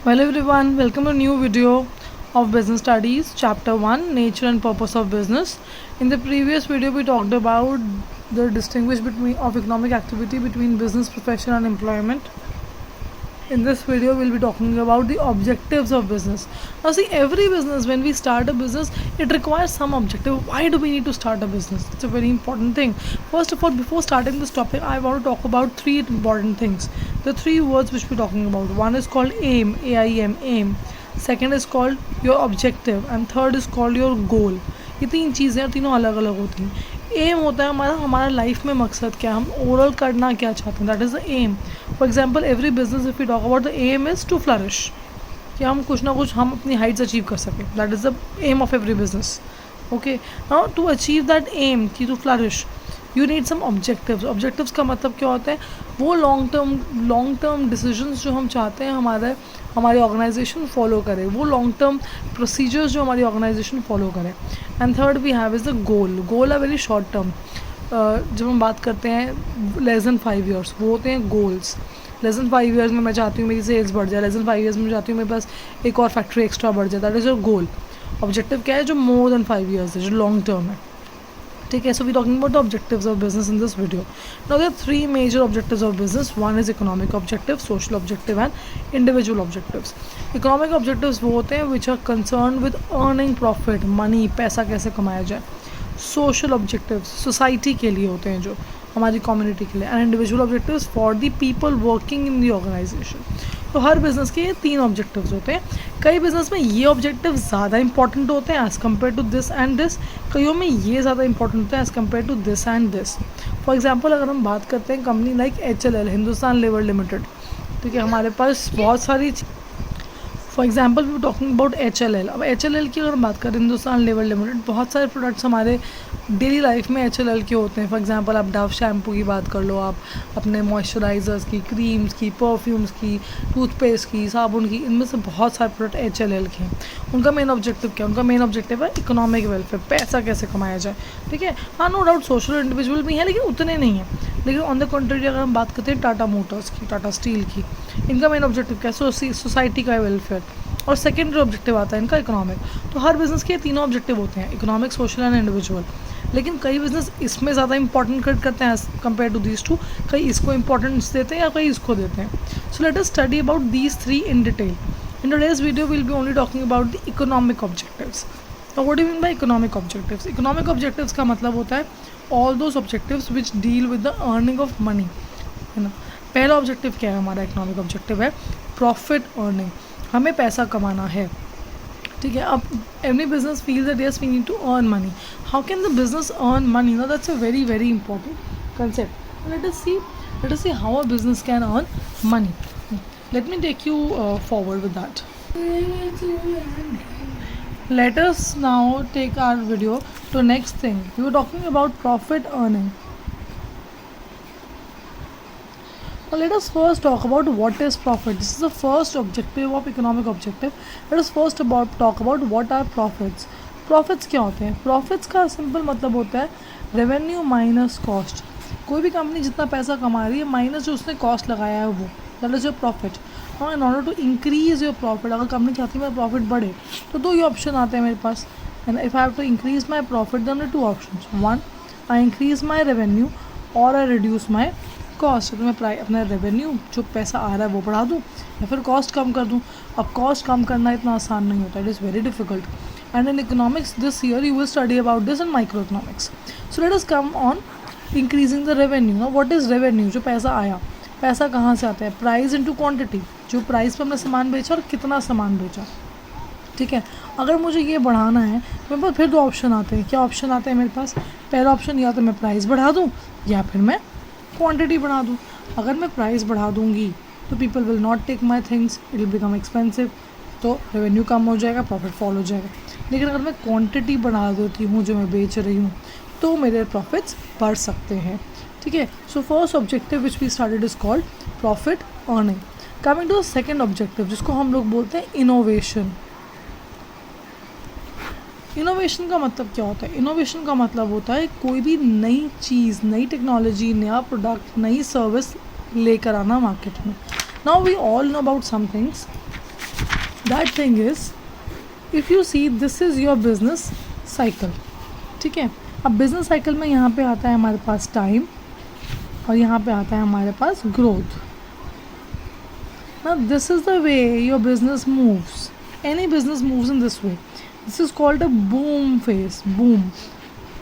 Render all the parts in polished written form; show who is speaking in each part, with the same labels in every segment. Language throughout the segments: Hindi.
Speaker 1: Hello everyone, welcome to a new video of Business Studies, Chapter 1, Nature and Purpose of Business. In the previous video, we talked about the distinguish between of economic activity between business, profession and employment. In this video, we'll be talking about the objectives of business. Now see, every business, when we start a business, it requires some objective. Why do we need to start a business? It's a very important thing. First of all, before starting this topic, I want to talk about three important things. The three words which we're talking about. One is called aim, AIM, aim. Second is called your objective and third is called your goal. ये तीन चीज़ें हैं, तीनों अलग अलग होती हैं. एम होता है हमारा लाइफ में मकसद क्या, हम ओवरऑल करना क्या चाहते हैं, that is the aim. For example every business if you talk about the aim is to flourish, कि हम कुछ ना कुछ हम अपनी हाइट्स अचीव कर सकें. That is the aim of every business. Okay, now to achieve that aim की to flourish you need some objectives. Objectives का मतलब क्या होता है, वो लॉन्ग टर्म डिसीजंस जो हम चाहते हैं हमारी ऑर्गेनाइजेशन फॉलो करे, वो लॉन्ग टर्म प्रोसीजर्स जो हमारी ऑर्गेनाइजेशन फॉलो करे. And third we have is the goal. Goal are very short term. जब हम बात करते हैं लेस देन 5 ईयर्स, वो होते हैं गोल्स. लेस देन 5 ईयर्स में मैं चाहती हूँ मेरी सेल्स बढ़ जाए, लेस देन 5 ईयर्स में चाहती हूँ मेरे पास एक और फैक्ट्री एक्स्ट्रा बढ़ जाए. That is your goal. Objective क्या है, जो मोर देन 5 ईयर्स है, जो लॉन्ग टर्म है. ठीक है, so we're talking about the objectives of business in this video. Now there are three major objectives of business. One is economic objective, social objective and individual objectives. Economic objectives वो होते हैं which are concerned with earning profit, money, पैसा कैसे कमाया जाए. Social objectives society के लिए होते हैं, जो हमारी community के लिए. And individual objectives for the people working in the organization. तो हर बिज़नेस के ये तीन ऑब्जेक्टिव्स होते हैं. कई बिज़नेस में ये ऑब्जेक्टिव ज़्यादा इंपॉर्टेंट होते हैं as compare to this and this. कईयों में ये ज़्यादा इंपॉर्टेंट होते हैं as compare to this and this. For example अगर हम बात करते हैं company like HLL, Hindustan Lever Limited. ठीक है, हमारे पास बहुत सारी, for example we talking about HLL. अब HLL की अगर हम बात करें, हिंदुस्तान लेवर लिमिटेड, बहुत सारे प्रोडक्ट्स हमारे डेली लाइफ में HLL के होते हैं. फॉर एग्जांपल आप डव शैम्पू की बात कर लो, आप अपने मॉइस्चराइजर्स की, क्रीम्स की, परफ्यूम्स की, टूथपेस्ट की, साबुन की, इनमें से बहुत सारे प्रोडक्ट HLL के हैं. उनका मेन ऑब्जेक्टिव क्या है, उनका मेन ऑब्जेक्टिव है इकोनॉमिक वेलफेयर, पैसा कैसे कमाया जाए. ठीक है, हाँ नो डाउट सोशल इंडिविजुअल भी हैं लेकिन उतने नहीं हैं. लेकिन ऑन द कंट्री अगर हम बात करते हैं टाटा मोटर्स की, टाटा स्टील की, इनका मेन ऑब्जेक्टिव क्या है, सोसाइटी का वेलफेयर. और सेकेंडरी ऑब्जेक्टिव आता है इनका इकोनॉमिक. तो हर बिज़नेस के तीनों ऑब्जेक्टिव होते हैं, इकोनॉमिक, सोशल एंड इंडिविजुअल. लेकिन कई बिज़नेस इसमें ज़्यादा इंपॉर्टेंट करते हैं as compare to these two. कई इसको इंपॉर्टेंस देते हैं या कई इसको देते हैं. So let us study about these three in detail. In today's video will be only talking about the economic objectives. तो what do you mean by economic objectives. Economic objectives का मतलब होता है all those objectives which deal with the earning of money, है ना. पहला ऑब्जेक्टिव क्या है हमारा, इकोनॉमिक ऑब्जेक्टिव है प्रॉफिट अर्निंग, हमें पैसा कमाना है. ठीक है, अब every business feels that yes we need to earn money. How can the business earn money, no that's a very very important concept. Let us see how a business can earn money. Let me take you forward with that. Let us now take our video to next thing. We were talking about profit earning. Now let us first talk about what is profit. This is the first objective of economic objective. Let us first talk about what are profits. Profits क्या होते हैं. Profits का सिंपल मतलब होता है रेवेन्यू माइनस कॉस्ट. कोई भी कंपनी जितना पैसा कमा रही है माइनस जो उसने कॉस्ट लगाया है वो, दैट इज़ योर प्रॉफिट. हाँ, in order to increase your profit, अगर कंपनी चाहती है मेरा प्रॉफिट बढ़े तो दो ही ऑप्शन आते हैं मेरे पास. And if I have to increase my profit then two options. One, I increase my revenue और आई रिड्यूस माई कॉस्ट. तो मैं अपना रेवेन्यू जो पैसा आ रहा है वो बढ़ा दूँ या फिर कॉस्ट कम कर दूँ. अब कॉस्ट कम करना इतना आसान नहीं होता, it is very difficult. And in economics this year you will study about this in micro economics. So let us come on increasing the revenue. ना व्हाट इज़ रेवेन्यू, जो पैसा आया, पैसा कहाँ से आता है, प्राइस इनटू क्वांटिटी, जो प्राइस पर हमने सामान बेचा और कितना सामान बेचा. ठीक है, अगर मुझे ये बढ़ाना है तो मेरे पास फिर दो ऑप्शन आते हैं. क्या ऑप्शन आते हैं मेरे पास, पहला ऑप्शन या तो मैं प्राइस बढ़ा दूँ या फिर मैं क्वांटिटी बढ़ा दूँ. अगर मैं प्राइस बढ़ा दूँगी तो people will not take my things, it will become expensive, तो रेवेन्यू कम हो जाएगा, प्रॉफिट फॉल हो जाएगा. लेकिन अगर मैं क्वांटिटी बढ़ा देती हूँ जो मैं बेच रही हूँ तो मेरे प्रॉफिट्स बढ़ सकते हैं. ठीक है, so first objective which we started is called profit earning. Coming to the second objective जिसको हम लोग बोलते हैं इनोवेशन. इनोवेशन का मतलब क्या होता है, इनोवेशन का मतलब होता है कोई भी नई चीज़, नई टेक्नोलॉजी, नया प्रोडक्ट, नई सर्विस लेकर आना मार्केट में. Now we all know about some things that thing is, if you see this is your business cycle, ठीक है। अब बिजनेस साइकिल में यहाँ पे आता है हमारे पास टाइम और यहाँ पे आता है हमारे पास growth. Now this is the way your business moves. Any business moves in this way. This is called a boom phase. Boom,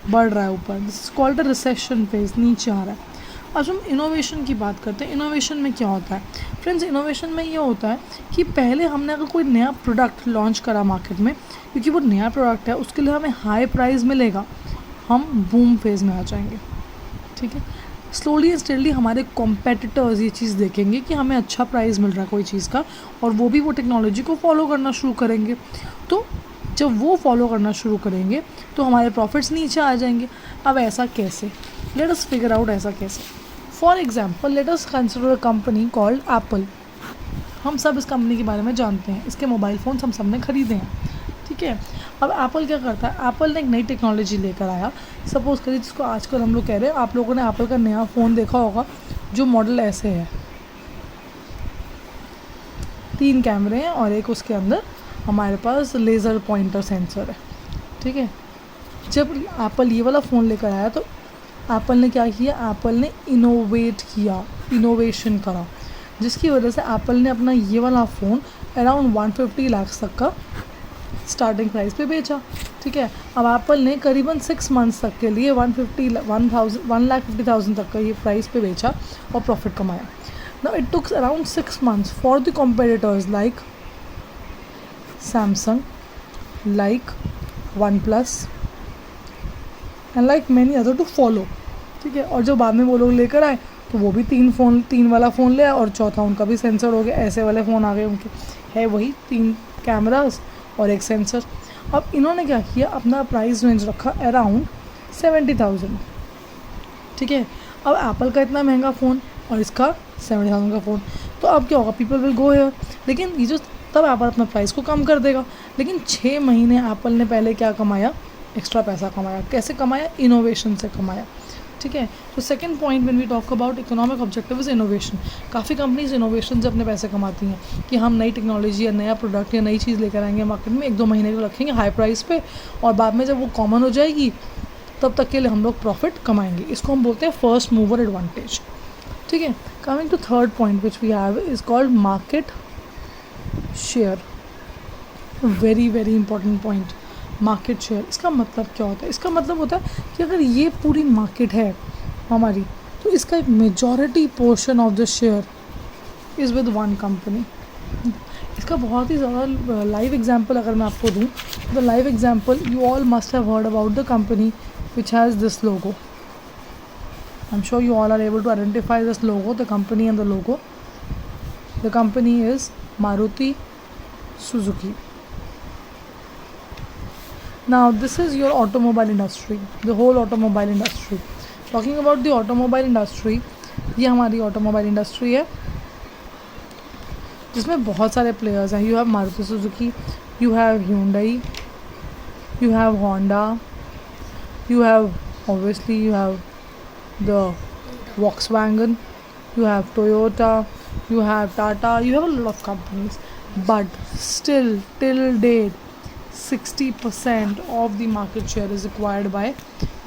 Speaker 1: बढ़ रहा है ऊपर. This is called a recession phase. नीचे आ रहा है. आज हम इनोवेशन की बात करते हैं. इनोवेशन में क्या होता है फ्रेंड्स? इनोवेशन में ये होता है कि पहले हमने अगर कोई नया प्रोडक्ट लॉन्च करा मार्केट में, क्योंकि वो नया प्रोडक्ट है, उसके लिए हमें हाई प्राइस मिलेगा, हम बूम फेज़ में आ जाएंगे, ठीक है। स्लोली एंड स्टेडली हमारे कॉम्पेटिटर्स ये चीज़ देखेंगे कि हमें अच्छा प्राइस मिल रहा है कोई चीज़ का, और वो भी वो टेक्नोलॉजी को फॉलो करना शुरू करेंगे। तो जब वो फॉलो करना शुरू करेंगे तो हमारे प्रॉफिट्स नीचे आ जाएंगे। अब ऐसा कैसे? लेट अस फिगर आउट ऐसा कैसे। For example let us consider a company called Apple. हम सब इस कंपनी के बारे में जानते हैं, इसके मोबाइल फ़ोन्स हम सब ने ख़रीदे हैं, ठीक है। अब एप्पल क्या करता है? एप्पल ने एक नई टेक्नोलॉजी लेकर आया। सपोज़ करिए जिसको आजकल हम लोग कह रहे हैं, आप लोगों ने एप्पल का नया फ़ोन देखा होगा जो मॉडल ऐसे है, 3 कैमरे हैं और एक उसके अंदर हमारे पास लेज़र पॉइंटर सेंसर है, ठीक है। जब एप्पल ये वाला फ़ोन लेकर आया तो एप्पल ने क्या किया? एप्पल ने इनोवेट किया, इनोवेशन करा, जिसकी वजह से एप्पल ने अपना ये वाला फ़ोन अराउंड 150 लाख तक का स्टार्टिंग प्राइस पे बेचा, ठीक है। अब एप्पल ने करीबन 6 मंथ्स तक के लिए 1,50,000 तक का ये प्राइस पे बेचा और प्रॉफिट कमाया। Now it tooks around 6 months for the competitors like Samsung, like OnePlus and like many other to follow, ठीक है। और जो बाद में वो लोग लेकर आए तो वो भी 3 वाला फ़ोन ले आए और चौथा उनका भी सेंसर हो गया। ऐसे वाले फ़ोन आ गए उनके, है वही 3 कैमरास और एक सेंसर। अब इन्होंने क्या किया? अपना प्राइस रेंज रखा अराउंड 70,000, ठीक है। अब एप्पल का इतना महंगा फ़ोन और इसका 70,000 का फ़ोन, तो अब क्या होगा? People will go here. लेकिन ये जो तब एप्पल अपना प्राइस को कम कर देगा। लेकिन 6 महीने एप्पल ने पहले क्या कमाया? एक्स्ट्रा पैसा कमाया। कैसे कमाया? इनोवेशन से कमाया, ठीक है। तो second point when we talk about economic objective is innovation. काफ़ी कंपनीज इनोवेशन से अपने पैसे कमाती हैं कि हम नई टेक्नोलॉजी या नया प्रोडक्ट या नई चीज़ लेकर आएंगे मार्केट में, 1-2 महीने को रखेंगे हाई प्राइस पे, और बाद में जब वो कॉमन हो जाएगी तब तक के लिए हम लोग प्रॉफिट कमाएंगे। इसको हम बोलते हैं फर्स्ट मूवर एडवांटेज, ठीक है। Coming to third point which we have is called market share. Very very important point, market share. इसका मतलब क्या होता है? इसका मतलब होता है कि अगर ये पूरी मार्केट है हमारी, तो इसका एक majority portion of the share is with one company. इसका बहुत ही ज़्यादा लाइव एग्जांपल अगर मैं आपको दूँ, the live example you all must have heard about the company which has this logo. I am sure you all are able to identify this logo, the company and the logo. The company is Maruti Suzuki. Now this is your automobile industry, the whole automobile industry. Talking about the automobile industry, ये हमारी automobile industry है जिसमें बहुत सारे players हैं. You have Maruti Suzuki, you have Hyundai, you have Honda, you have obviously you have the Volkswagen, you have Toyota, you have Tata, you have a lot of companies, but still till date 60% of the market share is acquired by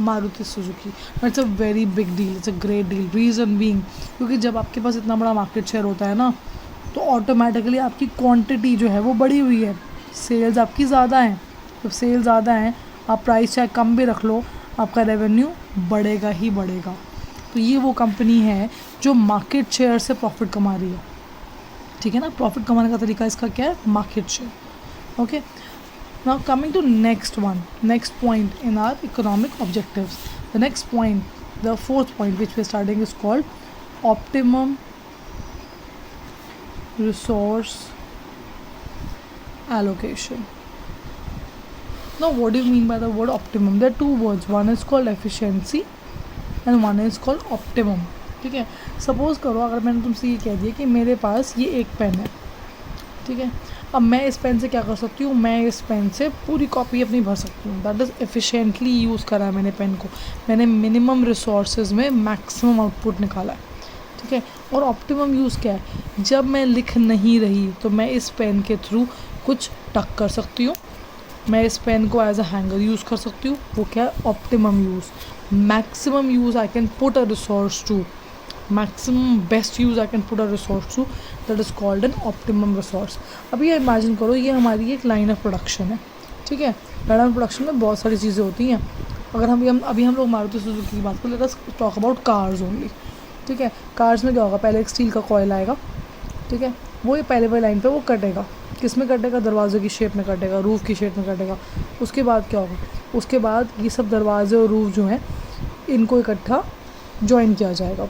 Speaker 1: Maruti Suzuki. It's a very big deal, it's a great deal. Reason being, क्योंकि जब आपके पास इतना बड़ा मार्केट शेयर होता है ना, तो ऑटोमेटिकली आपकी क्वांटिटी जो है वो बढ़ी हुई है, सेल्स आपकी ज़्यादा हैं। जब सेल्स ज़्यादा हैं, आप प्राइस चाहे कम भी रख लो, आपका रेवेन्यू बढ़ेगा ही बढ़ेगा। तो ये वो कंपनी है जो मार्केट शेयर से प्रॉफिट कमा रही है, ठीक है ना। प्रॉफिट कमाने का तरीका इसका क्या है? Market share. Okay, now coming to next point in our economic objectives. The next point, the fourth point which we are starting is called optimum resource allocation. Now what do you mean by the word optimum? There are two words, one is called efficiency and one is called optimum, ठीक है। सपोज करो अगर मैंने तुमसे ये कह दिया कि मेरे पास ये एक पेन है, ठीक है। अब मैं इस पेन से क्या कर सकती हूँ? मैं इस पेन से पूरी कॉपी अपनी भर सकती हूँ। दैट इज़ एफिशिएंटली यूज़ करा है मैंने पेन को, मैंने मिनिमम रिसोर्सेज में मैक्सिमम आउटपुट निकाला है, ठीक है। और ऑप्टिमम यूज़ क्या है? जब मैं लिख नहीं रही तो मैं इस पेन के थ्रू कुछ टक कर सकती हूँ, मैं इस पेन को एज अ हैंगर यूज़ कर सकती हूँ। वो क्या है? Optimum use, maximum use I can put a resource to, maximum best use I can put a resource to, that is called an optimum resource. अभी ये इमेजिन करो, ये हमारी एक लाइन ऑफ प्रोडक्शन है, ठीक है। लाइन ऑफ प्रोडक्शन में बहुत सारी चीज़ें होती हैं। अगर अभी हम लोग मारुति सुजुकी की बात करें, let us talk about cars only, ठीक है। कार्स में क्या होगा? पहले एक स्टील का कॉयल आएगा, ठीक है। वो ये पहले वाली लाइन पे वो कटेगा, किस में कटेगा? दरवाजे की शेप में कटेगा, रूफ़ की शेप में कटेगा। उसके बाद क्या होगा? उसके बाद ये सब दरवाजे और रूफ़ जो हैं, इनको इकट्ठा जॉइन किया जाएगा,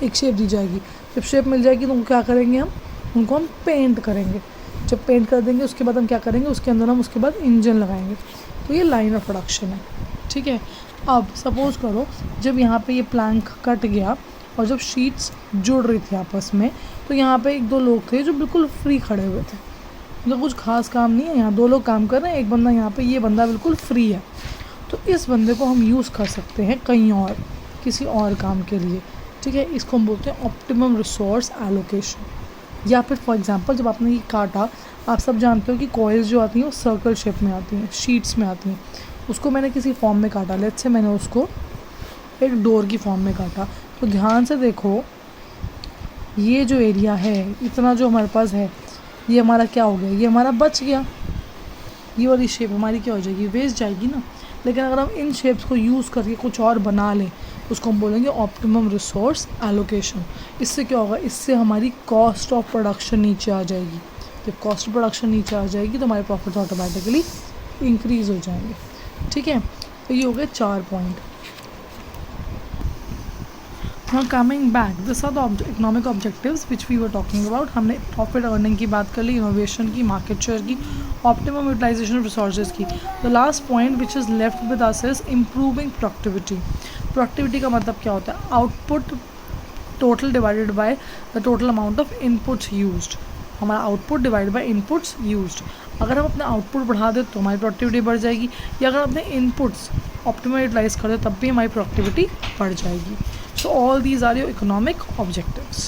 Speaker 1: एक शेप दी जाएगी। जब शेप मिल जाएगी तो उनको क्या करेंगे? हम उनको हम पेंट करेंगे। जब पेंट कर देंगे उसके बाद हम क्या करेंगे? उसके अंदर हम उसके बाद इंजन लगाएंगे। तो ये लाइन ऑफ प्रोडक्शन है, ठीक है। अब सपोज़ करो जब यहाँ पे ये प्लैंक कट गया और जब शीट्स जुड़ रही थी आपस में, तो यहाँ पे एक दो लोग थे जो बिल्कुल फ्री खड़े हुए थे, मतलब कुछ खास काम नहीं है, यहाँ दो लोग काम कर रहे हैं, एक बंदा यहाँ पे, ये बंदा बिल्कुल फ्री है। तो इस बंदे को हम यूज़ कर सकते हैं कहीं और, किसी और काम के लिए, ठीक है। इसको हम बोलते हैं ऑप्टिमम रिसोर्स एलोकेशन। या फिर फॉर एग्जांपल जब आपने ये काटा, आप सब जानते हो कि कॉइल्स जो आती हैं वो सर्कल शेप में आती हैं, शीट्स में आती हैं। उसको मैंने किसी फॉर्म में काटा, लेट्स से मैंने उसको एक डोर की फॉर्म में काटा, तो ध्यान से देखो, ये जो एरिया है, इतना जो हमारे पास है, ये हमारा क्या हो गया? ये हमारा बच गया। ये वाली शेप हमारी क्या हो जाएगी? वेस्ट जाएगी ना। लेकिन अगर हम इन शेप्स को यूज़ करके कुछ और बना लें, उसको हम बोलेंगे ऑप्टिमम रिसोर्स एलोकेशन। इससे क्या होगा? इससे हमारी कॉस्ट ऑफ प्रोडक्शन नीचे आ जाएगी। जब कॉस्ट ऑफ प्रोडक्शन नीचे आ जाएगी तो हमारे प्रॉफिट ऑटोमेटिकली इंक्रीज़ हो जाएंगे, ठीक है। तो ये हो गए 4 point. Now coming back, this are the economic objectives which we were talking about. हमने प्रॉफिट अर्निंग की बात कर ली, इनोवेशन की, मार्केट शेयर की, ऑप्टिमम यूटिलाइजेशन ऑफ रिसोर्सेज की। The last point which is left with us is improving productivity. Productivity का मतलब क्या होता है? Output total divided by the total amount of inputs used. हमारा output divide by inputs used. अगर हम अपना आउटपुट बढ़ा दें तो हमारी प्रोडक्टिविटी बढ़ जाएगी, या अगर अपने इनपुट्स ऑप्टिमम यूटिलाइज कर दें तब भी हमारी प्रोडक्टिविटी बढ़ जाएगी। So all these are your economic objectives.